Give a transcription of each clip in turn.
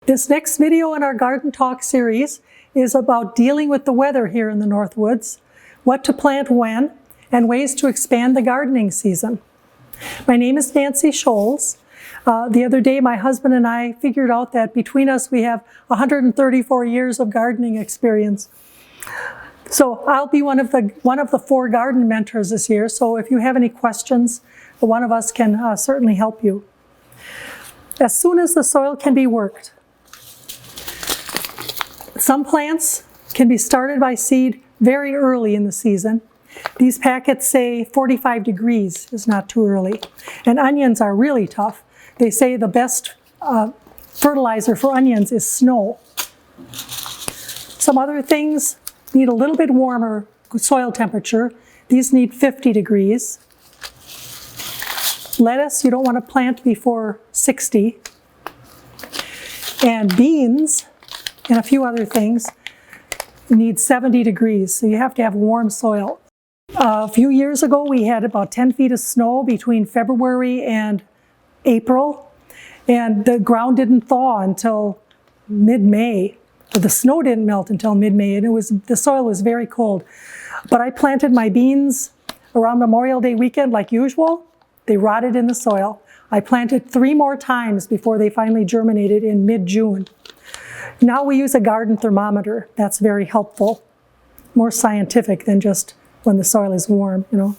This next video in our Garden Talk series is about dealing with the weather here in the Northwoods, what to plant when, and ways to expand the gardening season. My name is Nancy Scholes. The other day my husband and I figured out that between us we have 134 years of gardening experience. So I'll be one of the 4 garden mentors this year, so if you have any questions, one of us can certainly help you. As soon as the soil can be worked, some plants can be started by seed very early in the season. These packets say 45 degrees is not too early. And onions are really tough. They say the best fertilizer for onions is snow. Some other things need a little bit warmer soil temperature. These need 50 degrees. Lettuce, you don't want to plant before 60. And beans, and a few other things, need 70 degrees, so you have to have warm soil. A few years ago we had about 10 feet of snow between February and April, and the ground didn't thaw until mid-May. The snow didn't melt until mid-May, and the soil was very cold. But I planted my beans around Memorial Day weekend like usual. They rotted in the soil. I planted 3 more times before they finally germinated in mid-June. Now we use a garden thermometer. That's very helpful, more scientific than just when the soil is warm, you know.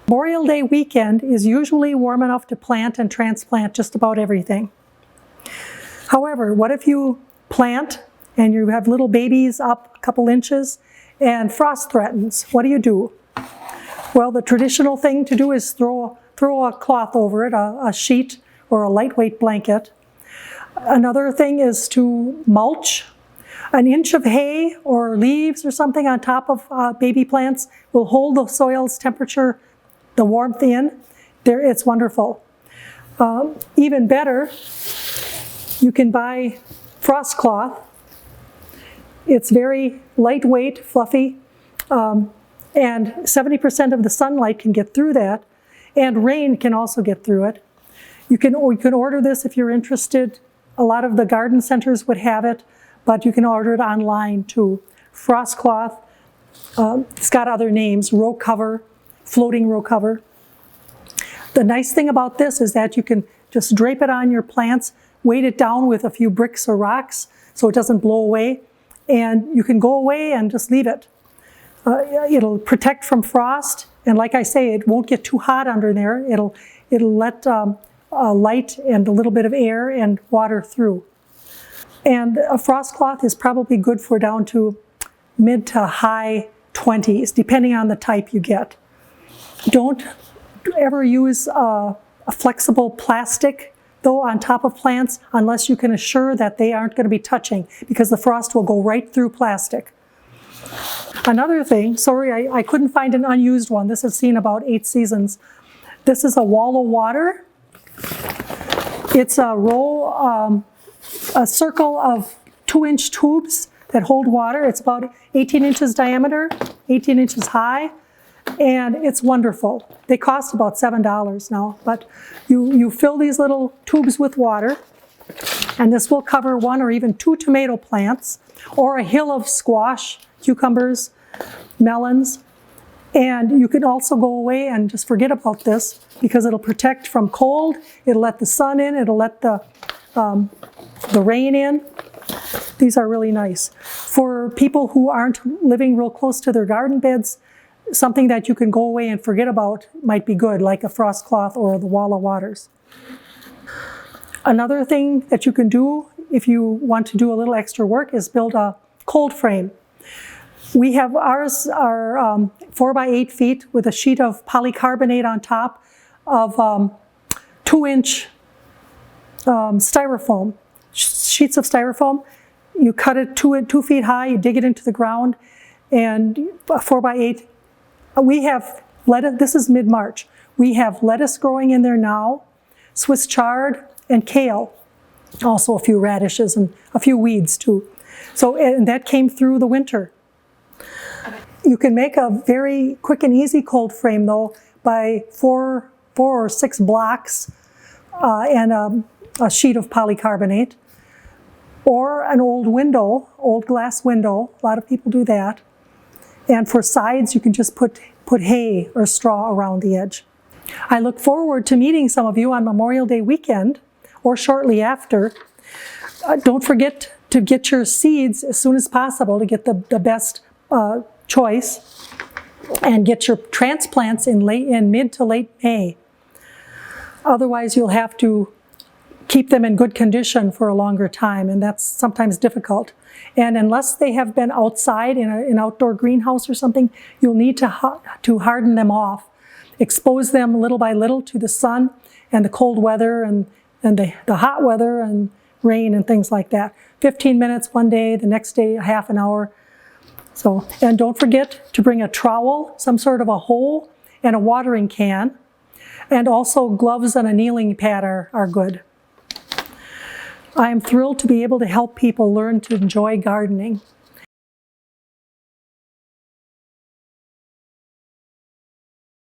Memorial Day weekend is usually warm enough to plant and transplant just about everything. However, what if you plant and you have little babies up a couple inches and frost threatens? What do? Well, the traditional thing to do is throw a cloth over it, a sheet or a lightweight blanket. Another thing is to mulch. An inch of hay or leaves or something on top of baby plants will hold the soil's temperature, the warmth in. It's wonderful. Even better, you can buy frost cloth. It's very lightweight, fluffy, and 70% of the sunlight can get through that, and rain can also get through it. You can order this if you're interested. A lot of the garden centers would have it, but you can order it online too. Frost cloth, it's got other names, row cover, floating row cover. The nice thing about this is that you can just drape it on your plants, weight it down with a few bricks or rocks so it doesn't blow away, and you can go away and just leave it. It'll protect from frost, and like I say, it won't get too hot under there. It'll let light and a little bit of air and water through. And a frost cloth is probably good for down to mid to high 20s, depending on the type you get. Don't ever use a flexible plastic, though, on top of plants unless you can assure that they aren't going to be touching, because the frost will go right through plastic. Another thing, sorry, I couldn't find an unused one. This has seen about 8 seasons. This is a wall of water. It's a row, a circle of 2-inch tubes that hold water. It's about 18 inches diameter, 18 inches high, and it's wonderful. They cost about $7 now, but you fill these little tubes with water, and this will cover 1 or even 2 tomato plants, or a hill of squash, cucumbers, melons. And you can also go away and just forget about this, because it'll protect from cold, it'll let the sun in, it'll let the rain in. These are really nice. For people who aren't living real close to their garden beds, something that you can go away and forget about might be good, like a frost cloth or the wall of waters. Another thing that you can do if you want to do a little extra work is build a cold frame. We have ours are 4 by 8 feet with a sheet of polycarbonate on top of 2-inch styrofoam, sheets of styrofoam. You cut it 2 feet high, you dig it into the ground, and 4 by 8. We have lettuce, this is mid-March. We have lettuce growing in there now, Swiss chard, and kale. Also a few radishes and a few weeds too. So, and that came through the winter. You can make a very quick and easy cold frame though by 4 or 6 blocks and a sheet of polycarbonate. or an old window, old glass window. A lot of people do that. And for sides, you can just put hay or straw around the edge. I look forward to meeting some of you on Memorial Day weekend or shortly after. Don't forget to get your seeds as soon as possible to get the best choice, and get your transplants in mid to late May. Otherwise, you'll have to keep them in good condition for a longer time, and that's sometimes difficult. And unless they have been outside in an outdoor greenhouse or something, you'll need to harden them off. Expose them little by little to the sun and the cold weather and the hot weather and rain and things like that. 15 minutes one day, the next day a half an hour. So, and don't forget to bring a trowel, some sort of a hole, and a watering can. And also gloves and a kneeling pad are good. I am thrilled to be able to help people learn to enjoy gardening.